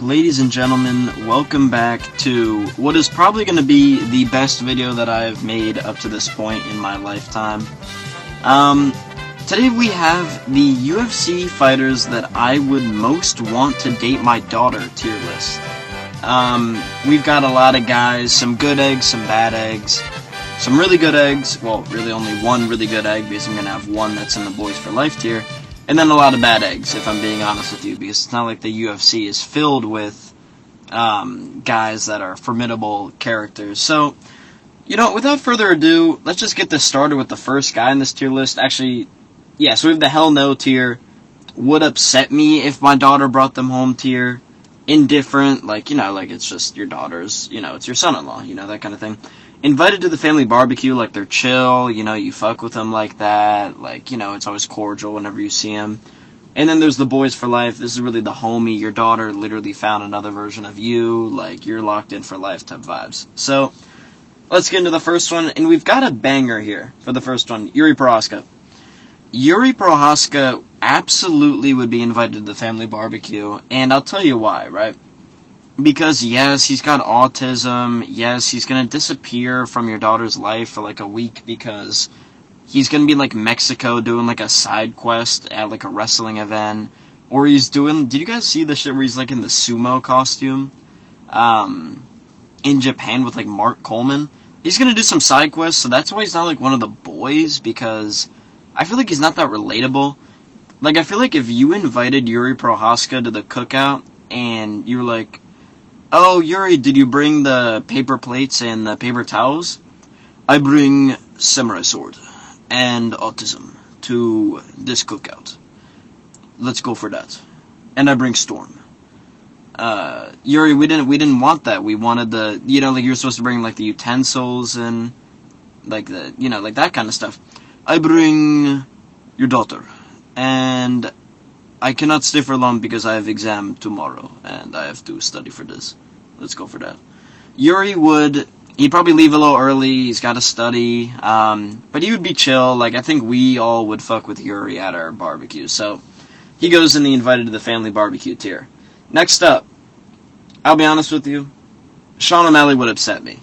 Ladies and gentlemen, welcome back to what is probably going to be the best video that I've made up to this point in my lifetime. Today we have the UFC fighters that I would most want to date my daughter tier list. We've got a lot of guys, some good eggs, some bad eggs, some really good eggs, well, really only one really good egg because I'm going to have one that's in the boys for life tier. And then a lot of bad eggs, if I'm being honest with you, because it's not like the UFC is filled with guys that are formidable characters. So, without further ado, let's just get this started with the first guy in this tier list. Actually, yeah, so we have the hell no tier. Would upset me if my daughter brought them home tier. Indifferent, like it's just your daughter's, it's your son-in-law, that kind of thing. Invited to the family barbecue, like they're chill, you fuck with them like that, like, it's always cordial whenever you see them. And then there's the boys for life. This is really the homie. Your daughter literally found another version of you, like, you're locked in for life type vibes. So, let's get into the first one, and we've got a banger here for the first one, Yuri Prohaska. Yuri Prohaska absolutely would be invited to the family barbecue, and I'll tell you why, right? Because, yes, he's got autism. Yes, he's going to disappear from your daughter's life for, like, a week because he's going to be in, like, Mexico doing, like, a side quest at, like, a wrestling event. Or he's doing... Did you guys see the shit where he's, like, in the sumo costume? In Japan with, like, Mark Coleman? He's going to do some side quests, so that's why he's not, like, one of the boys, because I feel like he's not that relatable. Like, I feel like if you invited Yuri Prohaska to the cookout, and you're like... Oh, Yuri, did you bring the paper plates and the paper towels? I bring samurai sword and autism to this cookout. Let's go for that. And I bring Storm. Yuri, we didn't want that. We wanted the, like you're supposed to bring like the utensils and like the, like that kind of stuff. I bring your daughter. And I cannot stay for long because I have exam tomorrow, and I have to study for this. Let's go for that. Yuri he'd probably leave a little early, he's got to study, but he would be chill. Like, I think we all would fuck with Yuri at our barbecue, so he goes in the invited to the family barbecue tier. Next up, I'll be honest with you, Sean O'Malley would upset me.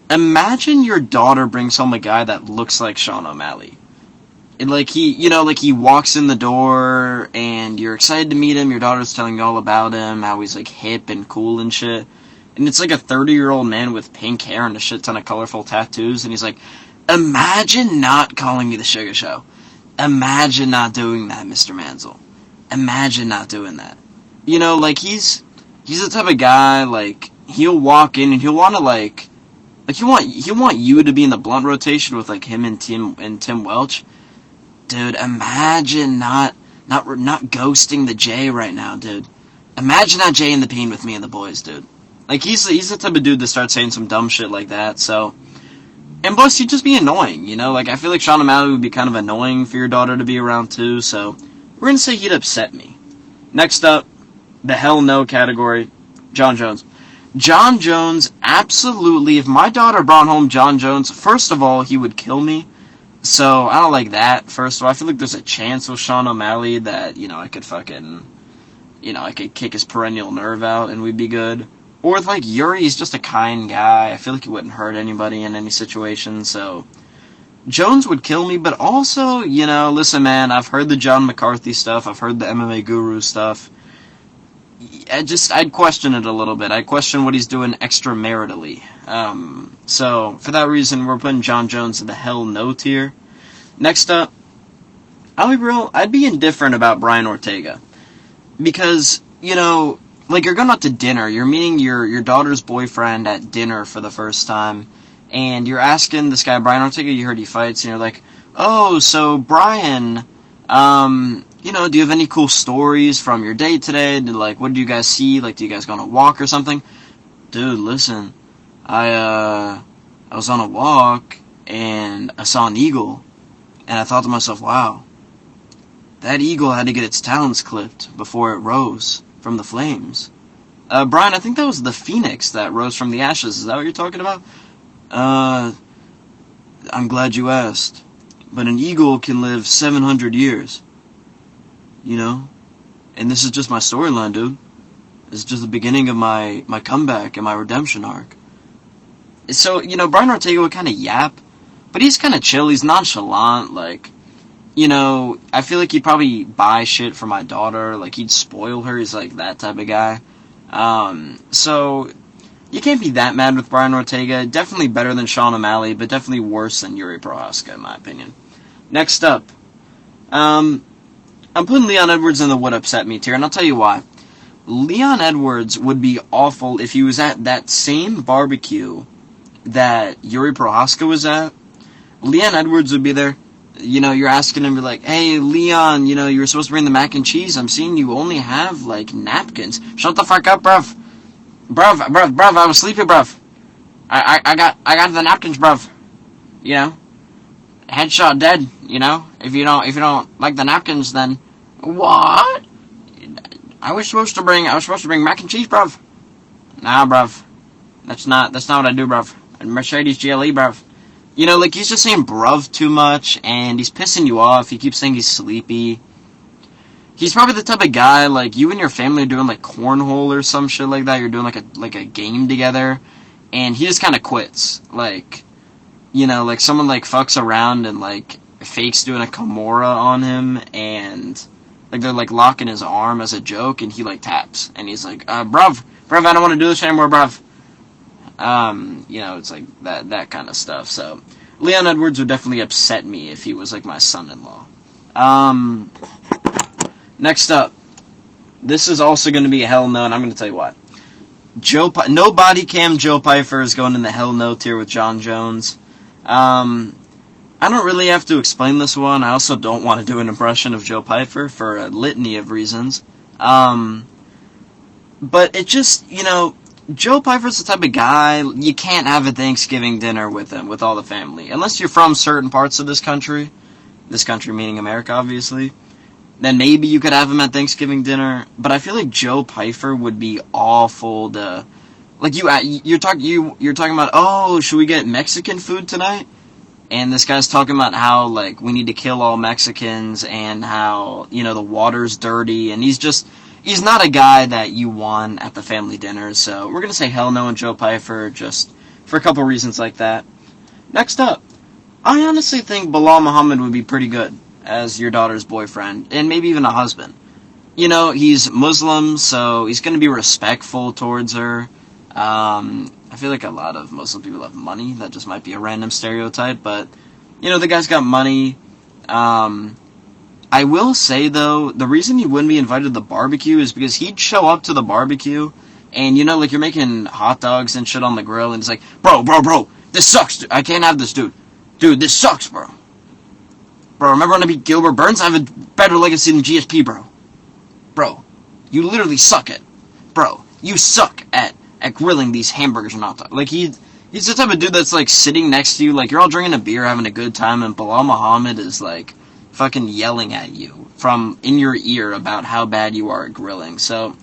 Imagine your daughter brings home a guy that looks like Sean O'Malley. And like he walks in the door and you're excited to meet him, your daughter's telling you all about him, how he's like hip and cool and shit. And it's like a 30-year-old man with pink hair and a shit ton of colorful tattoos, and he's like, imagine not calling me the Sugar Show. Imagine not doing that, Mr. Mansell. Imagine not doing that. He's the type of guy, like, he'll walk in and he'll want to he'll want you to be in the blunt rotation with like him and Tim Welch. Dude, imagine not ghosting the J right now, dude. Imagine not J in the peen with me and the boys, dude. Like, he's the type of dude that starts saying some dumb shit like that, so... And plus, he'd just be annoying, Like, I feel like Sean O'Malley would be kind of annoying for your daughter to be around, too, so... We're gonna say he'd upset me. Next up, the hell no category, John Jones. John Jones, absolutely, if my daughter brought home John Jones, first of all, he would kill me. So, I don't like that, first of all. I feel like there's a chance with Sean O'Malley that, I could fucking, I could kick his perennial nerve out and we'd be good. Or with, like, Yuri, he's just a kind guy. I feel like he wouldn't hurt anybody in any situation, so... Jones would kill me, but also, listen, man, I've heard the John McCarthy stuff, I've heard the MMA Guru stuff. I'd question it a little bit. I'd question what he's doing extramaritally. So, for that reason, we're putting John Jones in the hell no tier. Next up, I'll be real, I'd be indifferent about Brian Ortega. Because, like, you're going out to dinner, you're meeting your daughter's boyfriend at dinner for the first time, and you're asking this guy, Brian Ortega, you heard he fights, and you're like, oh, so, Brian, do you have any cool stories from your date today? Like, what did you guys see? Like, do you guys go on a walk or something? Dude, listen, I was on a walk, and I saw an eagle, and I thought to myself, wow, that eagle had to get its talons clipped before it rose from the flames. Brian, I think that was the phoenix that rose from the ashes. Is that what you're talking about? I'm glad you asked. But an eagle can live 700 years. And this is just my storyline, dude. It's just the beginning of my comeback and my redemption arc. So, Brian Ortega would kind of yap, but he's kind of chill. He's nonchalant. Like, I feel like he'd probably buy shit for my daughter. Like, he'd spoil her. He's like that type of guy. So, you can't be that mad with Brian Ortega. Definitely better than Sean O'Malley, but definitely worse than Yuri Prohaska, in my opinion. Next up, I'm putting Leon Edwards in the would upset me tier, and I'll tell you why. Leon Edwards would be awful if he was at that same barbecue that Yuri Prohaska was at. Leon Edwards would be there. You're asking him, you're like, hey, Leon, you were supposed to bring the mac and cheese. I'm seeing you only have, like, napkins. Shut the fuck up, bruv. Bruv, I was sleepy, bruv. I got the napkins, bruv. Headshot dead, If you don't like the napkins, then what? I was supposed to bring mac and cheese, bruv. Nah, bruv. That's not what I do, bruv. Mercedes GLE, bruv. He's just saying bruv too much, and he's pissing you off. He keeps saying he's sleepy. He's probably the type of guy, like, you and your family are doing, like, cornhole or some shit like that. You're doing, like a game together, and he just kind of quits. Like, like, someone, like, fucks around and, like, fakes doing a Kimura on him, and, like, they're, like, locking his arm as a joke, and he, like, taps. And he's like, bruv, I don't want to do this anymore, bruv. It's like that kind of stuff. So, Leon Edwards would definitely upset me if he was, like, my son-in-law. Next up, this is also going to be a hell no, and I'm going to tell you why. No body cam Joe Pyfer is going in the hell no tier with John Jones. I don't really have to explain this one. I also don't want to do an impression of Joe Pyfer for a litany of reasons. But it just, Joe Pyfer's the type of guy, you can't have a Thanksgiving dinner with him, with all the family. Unless you're from certain parts of this country meaning America, obviously, then maybe you could have him at Thanksgiving dinner. But I feel like Joe Pyfer would be awful to, like, you're talking about, oh, should we get Mexican food tonight? And this guy's talking about how, like, we need to kill all Mexicans and how, the water's dirty, and he's not a guy that you want at the family dinner. So we're going to say hell no on Joe Pyfer, just for a couple reasons like that. Next up, I honestly think Bilal Muhammad would be pretty good as your daughter's boyfriend, and maybe even a husband. He's Muslim, so he's going to be respectful towards her. I feel like a lot of Muslim people have money. That just might be a random stereotype, but, the guy's got money. I will say, though, the reason he wouldn't be invited to the barbecue is because he'd show up to the barbecue, and, like, you're making hot dogs and shit on the grill, and it's like, bro, this sucks, dude. I can't have this, dude. Dude, this sucks, bro. Bro, remember when I beat Gilbert Burns? I have a better legacy than GSP, bro. Bro, you literally suck at, bro, you suck at grilling these hamburgers and hot dogs. Like, he's the type of dude that's, like, sitting next to you, like, you're all drinking a beer, having a good time, and Bilal Muhammad is, like, fucking yelling at you from in your ear about how bad you are at grilling. So,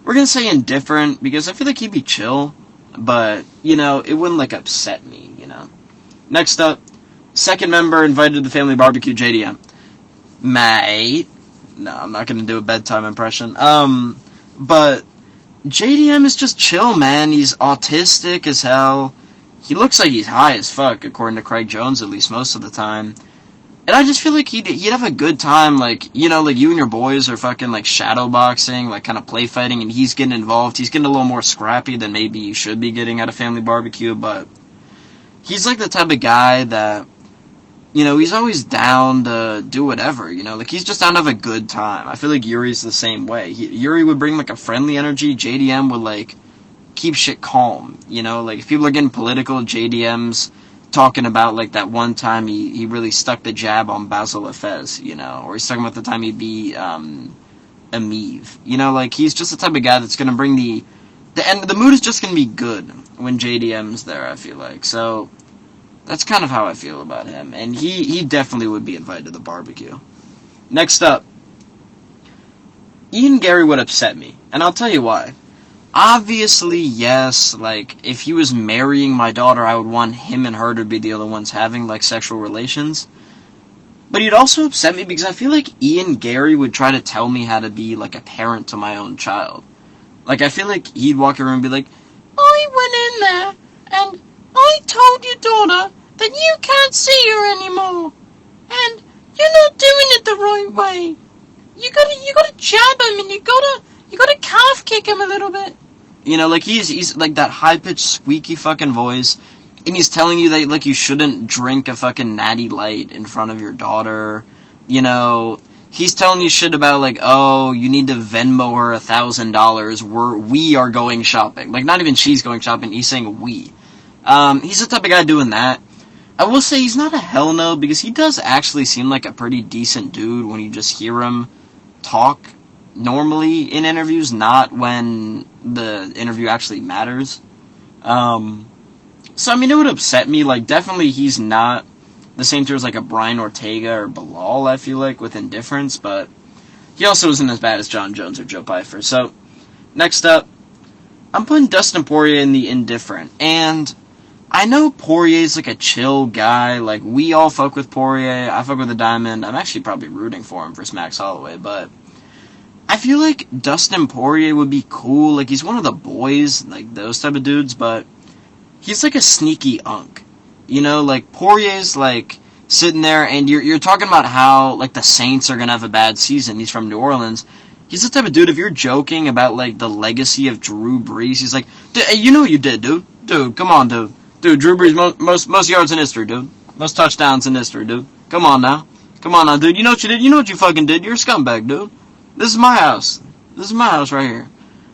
we're gonna say indifferent, because I feel like he'd be chill, but, it wouldn't, like, upset me, Next up, second member invited to the family barbecue, JDM. Mate. No, I'm not gonna do a bedtime impression. But JDM is just chill, man. He's autistic as hell. He looks like he's high as fuck, according to Craig Jones, at least most of the time. And I just feel like he'd have a good time, like, like you and your boys are fucking, like, shadowboxing, like, kind of play fighting, and he's getting involved. He's getting a little more scrappy than maybe you should be getting at a family barbecue, but he's, like, the type of guy that, he's always down to do whatever, like, he's just down to have a good time. I feel like Yuri's the same way. Yuri would bring, like, a friendly energy. JDM would, like, keep shit calm, like, if people are getting political, JDM's talking about, like, that one time he really stuck the jab on Basil Efez, or he's talking about the time he beat, Amiv, like, he's just the type of guy that's gonna bring the mood is just gonna be good when JDM's there, I feel like, so that's kind of how I feel about him, and he definitely would be invited to the barbecue. Next up, Ian Gary would upset me, and I'll tell you why. Obviously, yes, like, if he was marrying my daughter, I would want him and her to be the other ones having, like, sexual relations. But he'd also upset me because I feel like Ian Gary would try to tell me how to be, like, a parent to my own child. Like, I feel like he'd walk around and be like, I went in there, and I told your daughter that you can't see her anymore, and you're not doing it the right way. You gotta jab him, and you gotta calf kick him a little bit. You know, like, he's like that high-pitched, squeaky fucking voice, and he's telling you that, like, you shouldn't drink a fucking Natty Light in front of your daughter. You know, he's telling you shit about, like, oh, you need to Venmo her $1,000. We are going shopping. Like, not even she's going shopping, he's saying we. He's the type of guy doing that. I will say he's not a hell no, because he does actually seem like a pretty decent dude when you just hear him talk normally in interviews, not when the interview actually matters. So, I mean, it would upset me. Like, definitely he's not the same tier as, like, a Brian Ortega or Bilal, I feel like, with indifference, but he also isn't as bad as John Jones or Joe Pyfer. So, next up, I'm putting Dustin Poirier in the indifferent. And I know Poirier's, like, a chill guy. Like, we all fuck with Poirier. I fuck with the Diamond. I'm actually probably rooting for him for Max Holloway, but I feel like Dustin Poirier would be cool. Like, he's one of the boys, like, those type of dudes, but he's like a sneaky unk. You know, like, Poirier's, like, sitting there, and you're talking about how, like, the Saints are gonna have a bad season. He's from New Orleans. He's the type of dude, if you're joking about, like, the legacy of Drew Brees, he's like, hey, you know what you did, dude? Dude, come on, dude. Dude, Drew Brees, most yards in history, dude. Most touchdowns in history, dude. Come on now. Come on now, dude. You know what you did? You know what you fucking did? You're a scumbag, dude. This is my house. This is my house right here.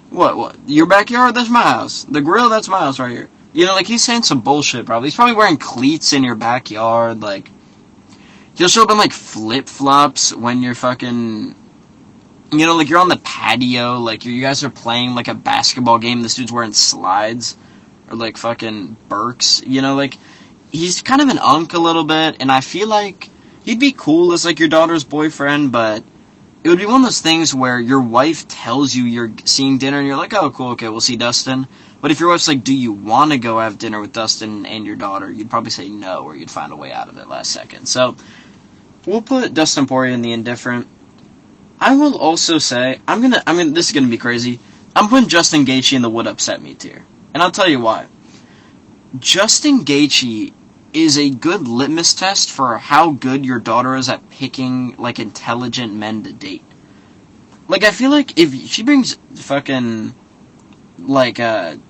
What? Your backyard? That's my house. The grill? That's my house right here. You know, like, he's saying some bullshit, probably. He's probably wearing cleats in your backyard, like, he'll show up in, like, flip-flops when you're fucking, you know, like, you're on the patio, like, you guys are playing, like, a basketball game, this dude's wearing slides, or, like, fucking Birks, you know, like, he's kind of an unk a little bit, and I feel like he'd be cool as, like, your daughter's boyfriend, but it would be one of those things where your wife tells you you're seeing dinner, and you're like, oh, cool, okay, we'll see Dustin. But if your wife's like, do you want to go have dinner with Dustin and your daughter, you'd probably say no, or you'd find a way out of it last second. So, we'll put Dustin Poirier in the indifferent. I will also say, this is gonna be crazy, I'm putting Justin Gaethje in the would upset me tier. And I'll tell you why. Justin Gaethje is a good litmus test for how good your daughter is at picking, like, intelligent men to date. Like, I feel like if she brings fucking, like,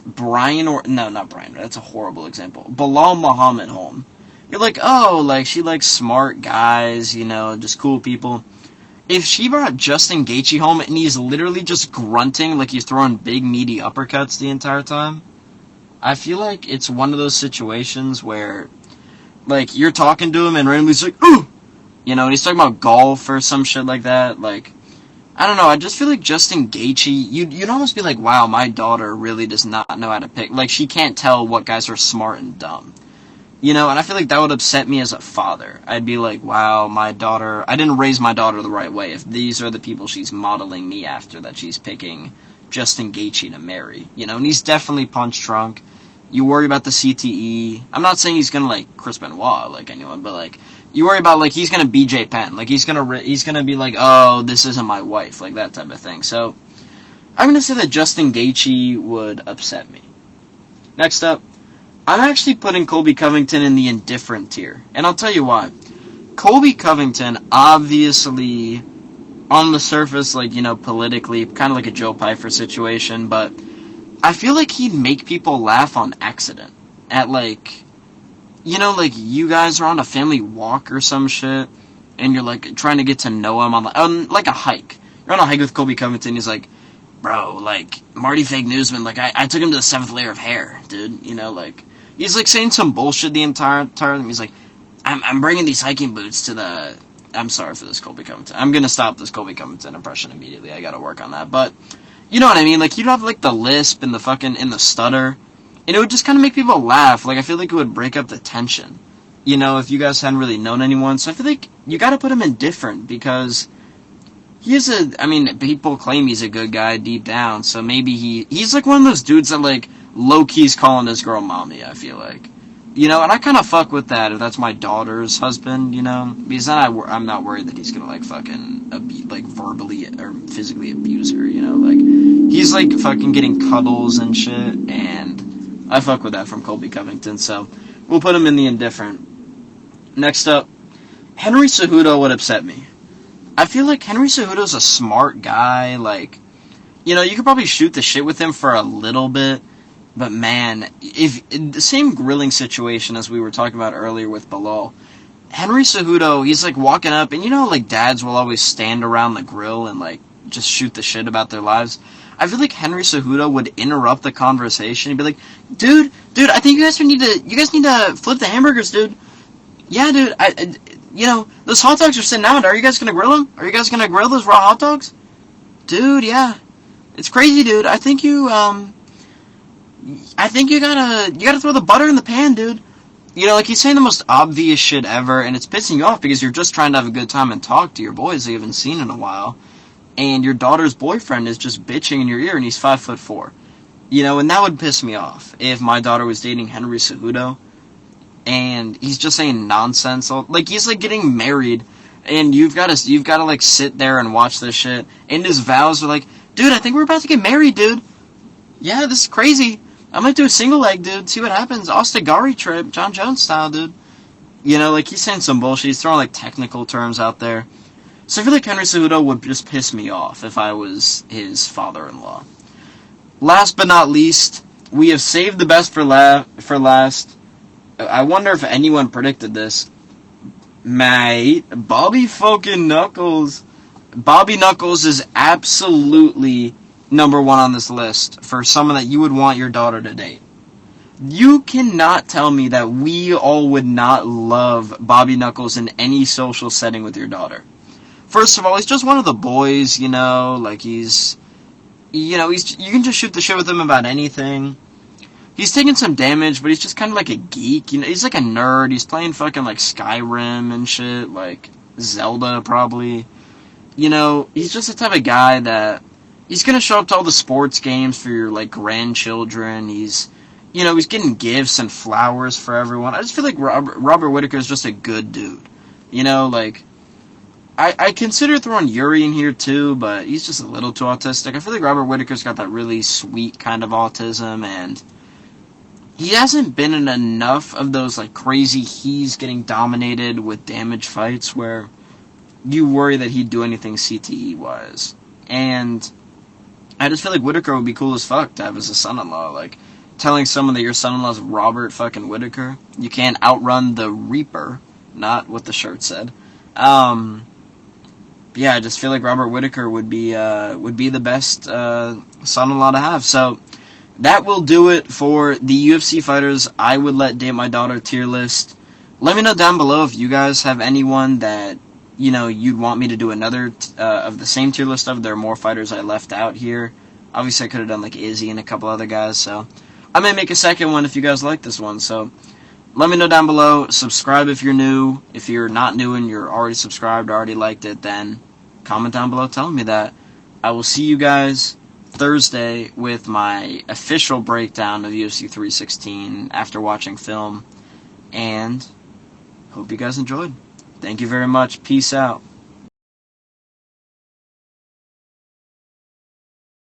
Brian, or, no, not Brian, that's a horrible example, Bilal Muhammad home, you're like, oh, like, she likes smart guys, you know, just cool people. If she brought Justin Gaethje home and he's literally just grunting like he's throwing big, meaty uppercuts the entire time, I feel like it's one of those situations where, like, you're talking to him and randomly he's like, ooh! You know, and he's talking about golf or some shit like that. Like, I don't know, I just feel like Justin Gaethje, you'd almost be like, wow, my daughter really does not know how to pick. Like, she can't tell what guys are smart and dumb. You know, and I feel like that would upset me as a father. I'd be like, wow, my daughter, I didn't raise my daughter the right way if these are the people she's modeling me after, that she's picking Justin Gaethje to marry. You know, and he's definitely punch drunk. You worry about the CTE. I'm not saying he's gonna, like, Chris Benoit, like anyone, but, like, you worry about, like, he's gonna BJ Penn. Like, he's gonna be like, oh, this isn't my wife, like, that type of thing. So, I'm gonna say that Justin Gaethje would upset me. Next up, I'm actually putting Colby Covington in the indifferent tier. And I'll tell you why. Colby Covington, obviously, on the surface, like, you know, politically, kind of like a Joe Pyfer situation, but I feel like he'd make people laugh on accident. At, like, you know, like, you guys are on a family walk or some shit, and you're, like, trying to get to know him on, like, a hike. You're on a hike with Colby Covington, he's like, bro, like, Marty Fake Newsman, like, I took him to the 7th layer of hair, dude, you know, like, he's, like, saying some bullshit the entire time. He's like, I'm bringing these hiking boots to the, I'm sorry for this Colby Covington. I'm gonna stop this Colby Covington impression immediately. I gotta work on that. But, you know what I mean? Like, you'd have, like, the lisp and the stutter. And it would just kind of make people laugh. Like, I feel like it would break up the tension. You know, if you guys hadn't really known anyone. So I feel like you gotta put him in different, because people claim he's a good guy deep down. So maybe he's, like, one of those dudes that, like, low-key's calling his girl mommy, I feel like. You know, and I kind of fuck with that if that's my daughter's husband, you know? Because then I'm not worried that he's gonna, like, fucking like verbally or physically abuse her, you know, like he's like fucking getting cuddles and shit, and I fuck with that from Colby Covington, so we'll put him in the indifferent. Next up, Henry Cejudo would upset me. I feel like Henry Cejudo's a smart guy, like, you know, you could probably shoot the shit with him for a little bit, but man, if the same grilling situation as we were talking about earlier with Bilal, Henry Cejudo, he's like walking up, and you know, like dads will always stand around the grill and like just shoot the shit about their lives. I feel like Henry Cejudo would interrupt the conversation. He'd be like, "Dude, I think you guys need to flip the hamburgers, dude. Yeah, dude, you know, those hot dogs are sitting out. Are you guys gonna grill them? Are you guys gonna grill those raw hot dogs, dude? Yeah, it's crazy, dude. I think you gotta throw the butter in the pan, dude." You know, like, he's saying the most obvious shit ever, and it's pissing you off because you're just trying to have a good time and talk to your boys that you haven't seen in a while, and your daughter's boyfriend is just bitching in your ear, and he's 5'4". You know, and that would piss me off if my daughter was dating Henry Cejudo, and he's just saying nonsense. Like, he's, like, getting married, and you've gotta, like, sit there and watch this shit, and his vows are like, "Dude, I think we're about to get married, dude. Yeah, this is crazy. I might do a single leg, dude. See what happens. Ostigari trip, John Jones style, dude." You know, like, he's saying some bullshit. He's throwing, like, technical terms out there. So I feel like Henry Cejudo would just piss me off if I was his father-in-law. Last but not least, we have saved the best for last. I wonder if anyone predicted this. Mate, Bobby fucking Knuckles. Bobby Knuckles is absolutely number one on this list for someone that you would want your daughter to date. You cannot tell me that we all would not love Bobby Knuckles in any social setting with your daughter. First of all, he's just one of the boys, you know, like you can just shoot the shit with him about anything. He's taking some damage, but he's just kind of like a geek, you know, he's like a nerd. He's playing fucking like Skyrim and shit, like Zelda probably. You know, he's just the type of guy that he's gonna show up to all the sports games for your, like, grandchildren. He's getting gifts and flowers for everyone. I just feel like Robert Whittaker is just a good dude. You know, like, I consider throwing Yuri in here too, but he's just a little too autistic. I feel like Robert Whittaker's got that really sweet kind of autism, and he hasn't been in enough of those, like, crazy he's getting dominated with damage fights where you worry that he'd do anything CTE-wise. And I just feel like Whittaker would be cool as fuck to have as a son-in-law. Like, telling someone that your son-in-law's Robert fucking Whittaker, you can't outrun the Reaper, not what the shirt said. Yeah, I just feel like Robert Whittaker would be the best son-in-law to have. So that will do it for the UFC fighters I would let date my daughter tier list. Let me know down below if you guys have anyone that, you know, you'd want me to do another of the same tier list of. There are more fighters I left out here. Obviously, I could have done, like, Izzy and a couple other guys, so I may make a second one if you guys like this one. So let me know down below. Subscribe if you're new. If you're not new and you're already subscribed, already liked it, then comment down below telling me that. I will see you guys Thursday with my official breakdown of UFC 316 after watching film, and hope you guys enjoyed. Thank you very much. Peace out.